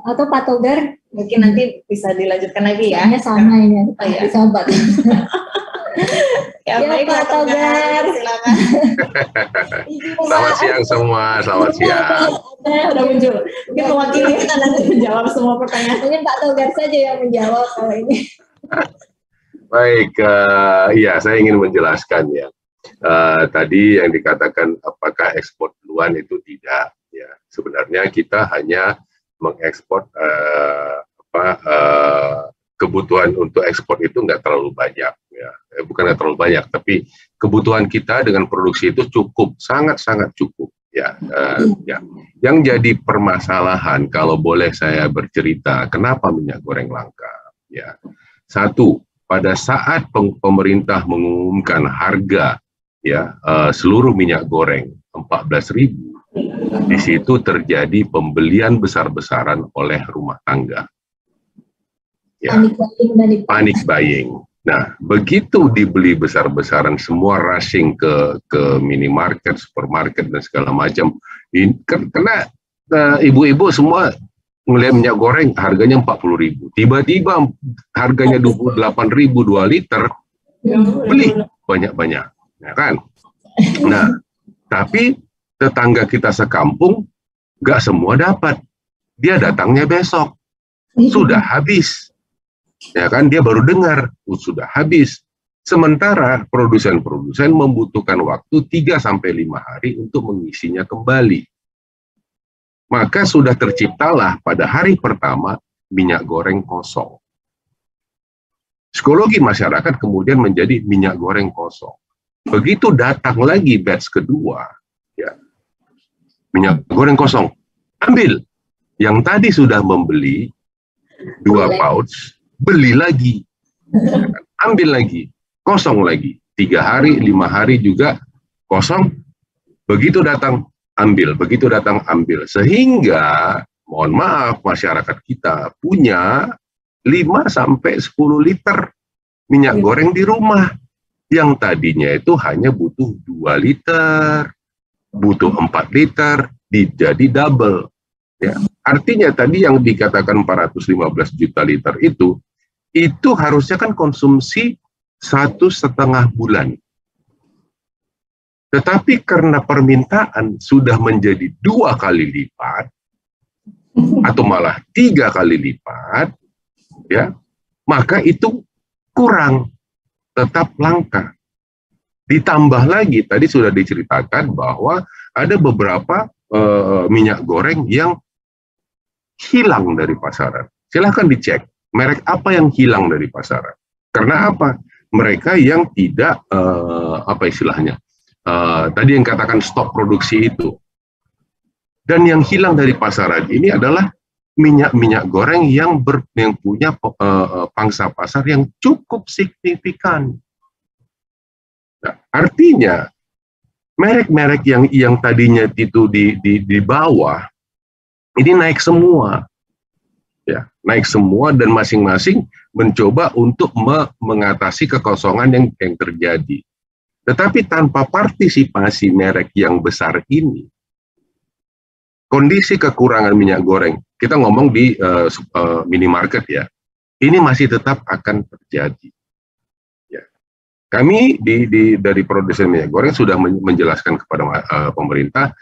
Atau Pak Togar mungkin nanti bisa dilanjutkan lagi ya. Sama ini, sahabat. Ya, baik Pak Togar, silakan. Selamat siang semua, selamat siang. Udah muncul. Mungkin mewakili kita nanti menjawab semua pertanyaan. Mungkin Pak Togar saja yang menjawab kalau ini. Baik, ya saya ingin menjelaskan ya. Tadi yang dikatakan apakah ekspor duluan itu tidak. Ya, sebenarnya kita hanya mengekspor kebutuhan untuk ekspor itu nggak terlalu banyak. Ya, bukan nggak terlalu banyak, tapi kebutuhan kita dengan produksi itu cukup, sangat-sangat cukup. Ya, ya. Yang jadi permasalahan kalau boleh saya bercerita, kenapa minyak goreng langka? Ya, satu, pada saat pemerintah mengumumkan harga ya seluruh minyak goreng 14.000, di situ terjadi pembelian besar-besaran oleh rumah tangga. Ya, panic buying. Nah, begitu dibeli besar-besaran, semua rushing ke minimarket, supermarket dan segala macam. Karena ibu-ibu semua melihat minyak goreng harganya 40.000. Tiba-tiba harganya 28.000 2 liter, beli banyak-banyak, ya kan? Nah, tapi tetangga kita sekampung nggak semua dapat. Dia datangnya besok, sudah habis. Ya kan, dia baru dengar, sudah habis. Sementara produsen-produsen membutuhkan waktu 3-5 hari untuk mengisinya kembali. Maka sudah terciptalah pada hari pertama minyak goreng kosong. Psikologi masyarakat kemudian menjadi minyak goreng kosong. Begitu datang lagi batch kedua, ya, minyak goreng kosong, ambil. Yang tadi sudah membeli 2 pouch, beli lagi, ambil lagi, kosong lagi, 3 hari, 5 hari juga kosong. Begitu datang, ambil, begitu datang, ambil. Sehingga, mohon maaf, masyarakat kita punya 5-10 liter minyak goreng di rumah. Yang tadinya itu hanya butuh 2 liter, butuh 4 liter, jadi double. Ya. Artinya tadi yang dikatakan 415 juta liter itu harusnya kan konsumsi 1,5 bulan. Tetapi karena permintaan sudah menjadi 2 kali lipat, atau malah 3 kali lipat, ya, maka itu kurang, tetap langka. Ditambah lagi, tadi sudah diceritakan bahwa ada beberapa minyak goreng yang hilang dari pasaran. Silahkan dicek, merek apa yang hilang dari pasaran. Karena apa? Mereka yang tidak, apa istilahnya, tadi yang katakan stop produksi itu. Dan yang hilang dari pasaran ini adalah minyak-minyak goreng yang punya pangsa pasar yang cukup signifikan. Nah, artinya, merek-merek yang tadinya itu di bawah, ini naik semua. Ya, naik semua dan masing-masing mencoba untuk mengatasi kekosongan yang terjadi. Tetapi tanpa partisipasi merek yang besar ini, kondisi kekurangan minyak goreng, kita ngomong di minimarket ya, ini masih tetap akan terjadi. Ya. Kami dari produsen minyak goreng sudah menjelaskan kepada pemerintah,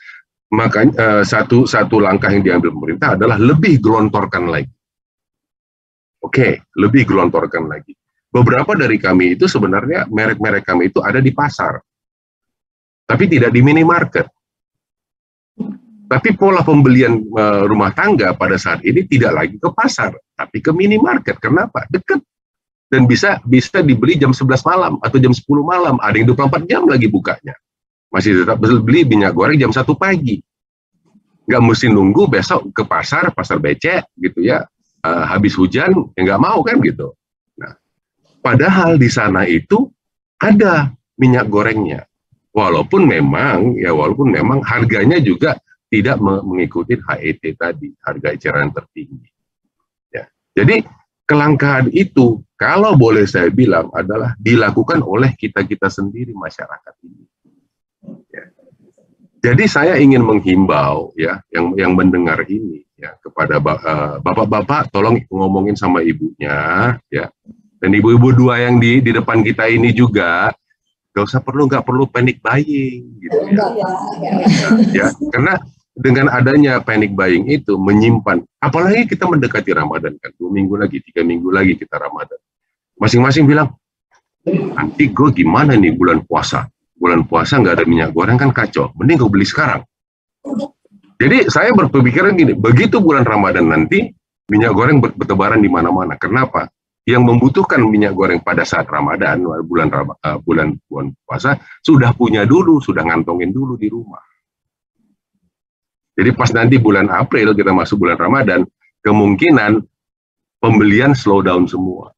makanya satu langkah yang diambil pemerintah adalah lebih gelontorkan lagi. Oke, lebih gelontorkan lagi. Beberapa dari kami itu sebenarnya merek-merek kami itu ada di pasar, tapi tidak di minimarket. Tapi pola pembelian rumah tangga pada saat ini tidak lagi ke pasar, tapi ke minimarket. Kenapa? Dekat. Dan bisa dibeli jam 11 malam atau jam 10 malam. Ada yang 24 jam lagi bukanya. Masih tetap beli minyak goreng jam 1 pagi. Nggak mesti nunggu besok ke pasar becek gitu ya. Habis hujan, ya nggak mau kan gitu. Nah, padahal di sana itu ada minyak gorengnya. Walaupun memang harganya juga tidak mengikuti HET tadi, harga eceran tertinggi. Ya. Jadi kelangkaan itu, kalau boleh saya bilang, adalah dilakukan oleh kita-kita sendiri masyarakat ini. Ya. Jadi saya ingin menghimbau ya, yang mendengar ini, ya kepada bapak-bapak, tolong ngomongin sama ibunya, ya. Dan ibu-ibu dua yang di depan kita ini juga nggak perlu panic buying, gitu ya. Ya, karena dengan adanya panic buying itu menyimpan, apalagi kita mendekati Ramadan kan, 2 minggu lagi, 3 minggu lagi kita Ramadan. Masing-masing bilang, nanti gue gimana nih bulan puasa? Bulan puasa nggak ada minyak goreng kan kacau, mending gue beli sekarang. Jadi saya berpikiran gini, begitu bulan Ramadan nanti, minyak goreng bertebaran di mana-mana. Kenapa? Yang membutuhkan minyak goreng pada saat Ramadan, bulan puasa, sudah punya dulu, sudah ngantongin dulu di rumah. Jadi pas nanti bulan April kita masuk bulan Ramadan, kemungkinan pembelian slow down semua.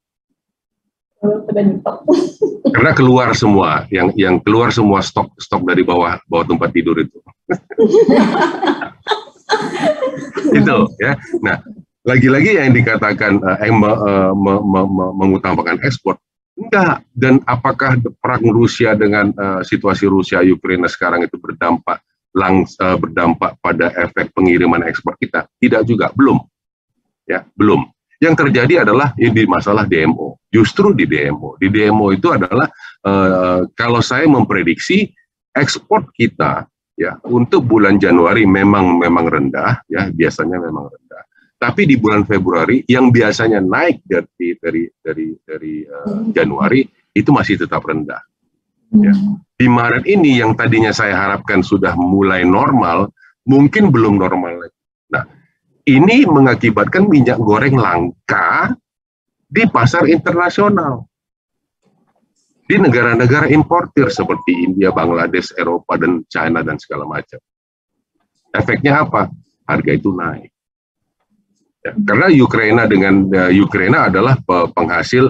Karena keluar semua, yang keluar semua stok dari bawah tempat tidur itu. Itu ya. Nah, lagi-lagi yang dikatakan mengutamakan ekspor, enggak. Dan apakah perang Rusia dengan situasi Rusia Ukraina sekarang itu berdampak pada efek pengiriman ekspor kita? Tidak juga, belum. Ya, belum. Yang terjadi adalah ini masalah DMO. Justru di DMO. Di DMO itu adalah kalau saya memprediksi ekspor kita ya untuk bulan Januari memang rendah, ya biasanya memang rendah. Tapi di bulan Februari yang biasanya naik dari Januari itu masih tetap rendah. Ya. Di Maret ini yang tadinya saya harapkan sudah mulai normal, mungkin belum normal lagi. Nah, ini mengakibatkan minyak goreng langka di pasar internasional. Di negara-negara importir seperti India, Bangladesh, Eropa, dan China, dan segala macam. Efeknya apa? Harga itu naik. Ya, karena Ukraina adalah penghasil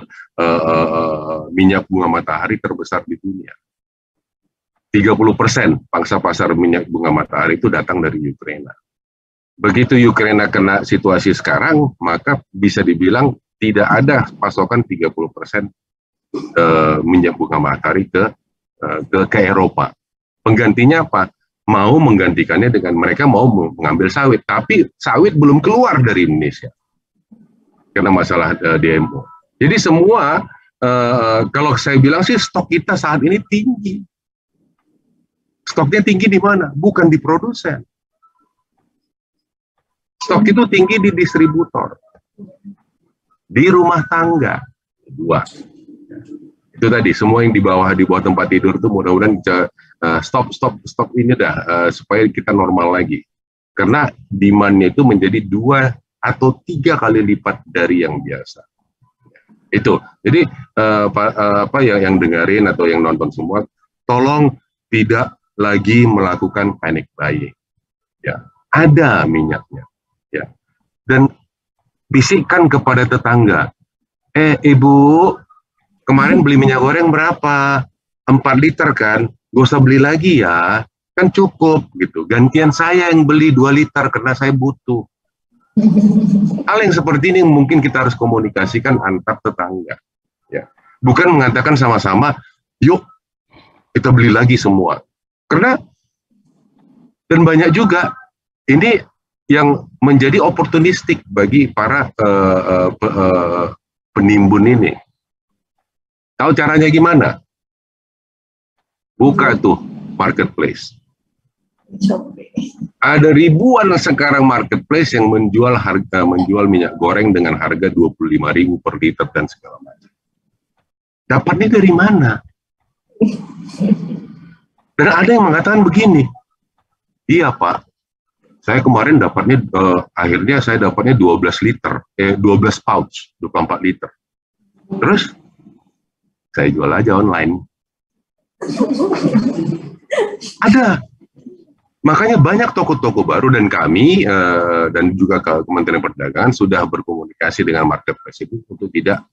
minyak bunga matahari terbesar di dunia. 30% pangsa pasar minyak bunga matahari itu datang dari Ukraina. Begitu Ukraina kena situasi sekarang, maka bisa dibilang tidak ada pasokan 30% minyak bunga matahari ke Eropa. Penggantinya apa? Mau menggantikannya dengan mereka mau mengambil sawit, tapi sawit belum keluar dari Indonesia karena masalah DMO. Jadi semua kalau saya bilang sih stok kita saat ini tinggi. Stoknya tinggi di mana? Bukan di produsen. Stok itu tinggi di distributor, di rumah tangga. 2. Itu tadi semua yang di bawah tempat tidur itu mudah-mudahan stop ini dah supaya kita normal lagi. Karena demand-nya itu menjadi 2 atau 3 kali lipat dari yang biasa. Itu. Jadi yang dengerin atau yang nonton semua, tolong tidak lagi melakukan panic buying. Ya, ada minyaknya. Ya. Dan bisikkan kepada tetangga, ibu, kemarin beli minyak goreng berapa? 4 liter kan? Gak usah beli lagi ya, kan cukup gitu. Gantian saya yang beli 2 liter karena saya butuh. Hal yang seperti ini mungkin kita harus komunikasikan antar tetangga. Ya. Bukan mengatakan sama-sama, yuk kita beli lagi semua. Karena, dan banyak juga, ini yang menjadi oportunistik bagi para penimbun ini. Tahu caranya gimana? Buka tuh marketplace. Ada ribuan sekarang marketplace yang menjual minyak goreng dengan harga 25.000 per liter dan segala macam. Dapatnya dari mana? Dan ada yang mengatakan begini, iya Pak, saya kemarin dapatnya, akhirnya saya dapatnya 12 liter, 12 pouch, 24 liter. Terus, saya jual aja online. Ada. Makanya banyak toko-toko baru dan kami, dan juga Kementerian Perdagangan sudah berkomunikasi dengan marketplace itu untuk tidak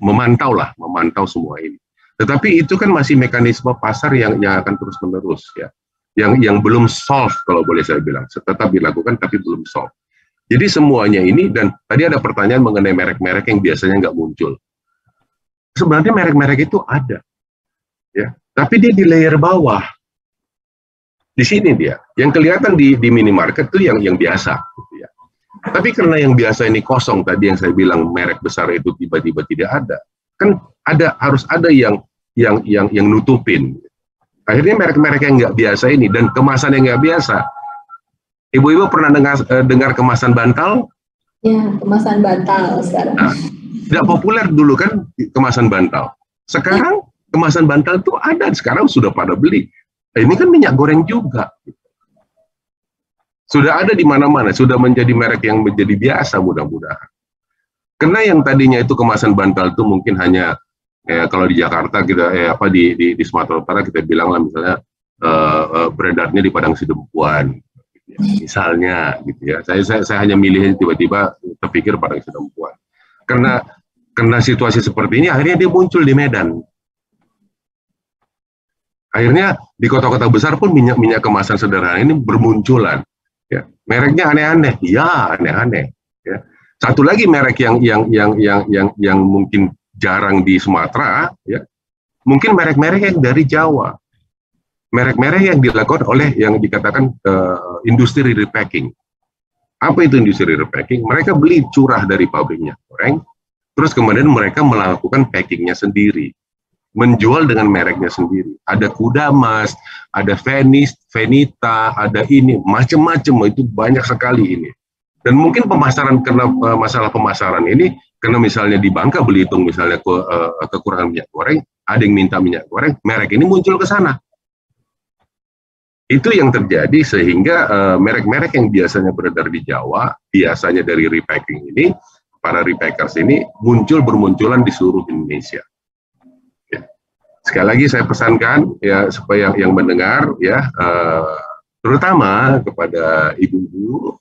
memantau semua ini. Tetapi itu kan masih mekanisme pasar yang akan terus-menerus ya. Yang belum solve kalau boleh saya bilang, tetap dilakukan tapi belum solve. Jadi semuanya ini, dan tadi ada pertanyaan mengenai merek-merek yang biasanya nggak muncul. Sebenarnya merek-merek itu ada, ya. Tapi dia di layer bawah. Di sini dia. Yang kelihatan di minimarket itu yang biasa. Gitu ya. Tapi karena yang biasa ini kosong, tadi yang saya bilang merek besar itu tiba-tiba tidak ada. Kan harus ada yang nutupin. Akhirnya merek-merek yang nggak biasa ini dan kemasan yang nggak biasa. Ibu-ibu pernah dengar kemasan bantal? Ya, kemasan bantal sekarang. Nah, tidak populer dulu kan kemasan bantal. Sekarang kemasan bantal itu ada, sekarang sudah pada beli. Ini kan minyak goreng juga. Sudah ada di mana-mana, sudah menjadi merek yang menjadi biasa mudah-mudahan. Karena yang tadinya itu kemasan bantal itu mungkin hanya kalau di Jakarta kita di Sumatera Utara kita bilang lah misalnya beredarnya di Padang Sidempuan gitu ya. Misalnya gitu ya. Saya hanya milih tiba-tiba terpikir Padang Sidempuan. Karena situasi seperti ini akhirnya dia muncul di Medan. Akhirnya di kota-kota besar pun minyak kemasan sederhana ini bermunculan. Ya, mereknya aneh-aneh, ya aneh-aneh. Ya. Satu lagi merek yang mungkin jarang di Sumatera, ya, mungkin merek-merek yang dari Jawa, merek-merek yang dilakukan oleh yang dikatakan industri repacking. Apa itu industri repacking? Mereka beli curah dari pabrik minyak goreng, terus kemudian mereka melakukan packingnya sendiri, menjual dengan mereknya sendiri. Ada Kudamas, ada Venita, ada ini, macam-macam, itu banyak sekali ini. Dan mungkin pemasaran, karena masalah pemasaran ini, karena misalnya di Bangka Belitung misalnya kekurangan minyak goreng, ada yang minta minyak goreng, merek ini muncul ke sana. Itu yang terjadi sehingga merek-merek yang biasanya beredar di Jawa, biasanya dari repacking ini, para repackers ini bermunculan di seluruh Indonesia. Ya. Sekali lagi saya pesankan ya supaya yang mendengar ya, terutama kepada ibu-ibu,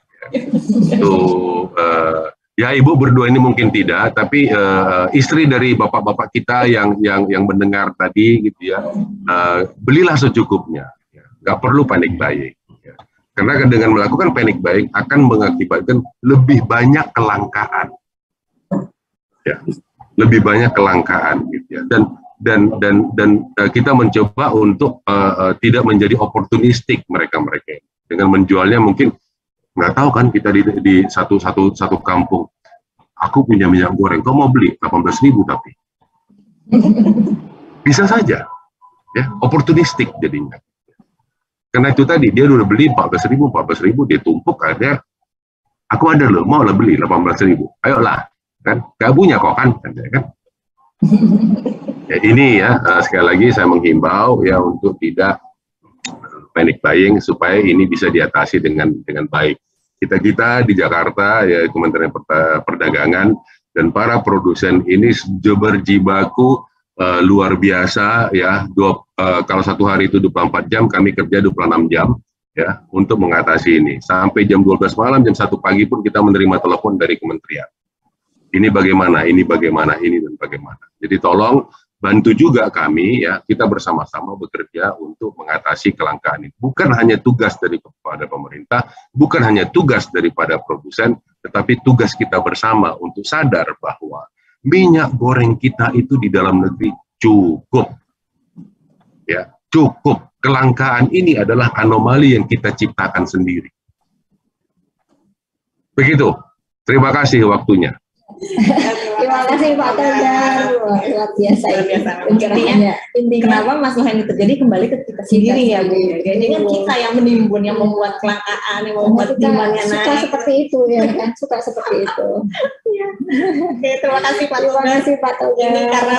ya ibu berdua ini mungkin tidak, tapi istri dari bapak-bapak kita yang mendengar tadi gitu ya, belilah secukupnya, ya. Nggak perlu panic buying, ya. Karena dengan melakukan panic buying akan mengakibatkan lebih banyak kelangkaan, ya, lebih banyak kelangkaan gitu ya, dan kita mencoba untuk tidak menjadi oportunistik mereka dengan menjualnya mungkin. Nggak tahu kan kita di satu kampung, aku punya minyak goreng, kau mau beli 18.000 tapi bisa saja ya, oportunistik jadinya. Karena itu tadi dia udah beli 14.000 dia tumpuk, ada aku ada loh, mau lah beli 18.000, ayolah kan, gak punya kok kan. Ya, ini ya sekali lagi saya menghimbau ya untuk tidak panic buying supaya ini bisa diatasi dengan baik. Kita di Jakarta ya Kementerian Perdagangan dan para produsen ini berjibaku luar biasa ya. Kalau satu hari itu 24 jam, kami kerja 26 jam ya untuk mengatasi ini. Sampai jam 12 malam, jam 1 pagi pun kita menerima telepon dari kementerian. Ini bagaimana, ini bagaimana, ini dan bagaimana. Jadi tolong bantu juga kami ya, kita bersama-sama bekerja untuk mengatasi kelangkaan ini. Bukan hanya tugas daripada pemerintah, bukan hanya tugas daripada produsen, tetapi tugas kita bersama untuk sadar bahwa minyak goreng kita itu di dalam negeri cukup. Ya, cukup. Kelangkaan ini adalah anomali yang kita ciptakan sendiri. Begitu. Terima kasih waktunya. Terima kasih Pak Togar, luar biasa ini pencerahannya. Intinya kenapa masalah ini terjadi kembali ke kita sendiri ya Bu. Jadi kan kita yang menimbun, yang membuat kelangkaan, yang membuat demandnya naik. Suka seperti itu ya kan, suka seperti itu. Oke, terima kasih Pak Togar. Terima kasih Pak Togar. Ini karena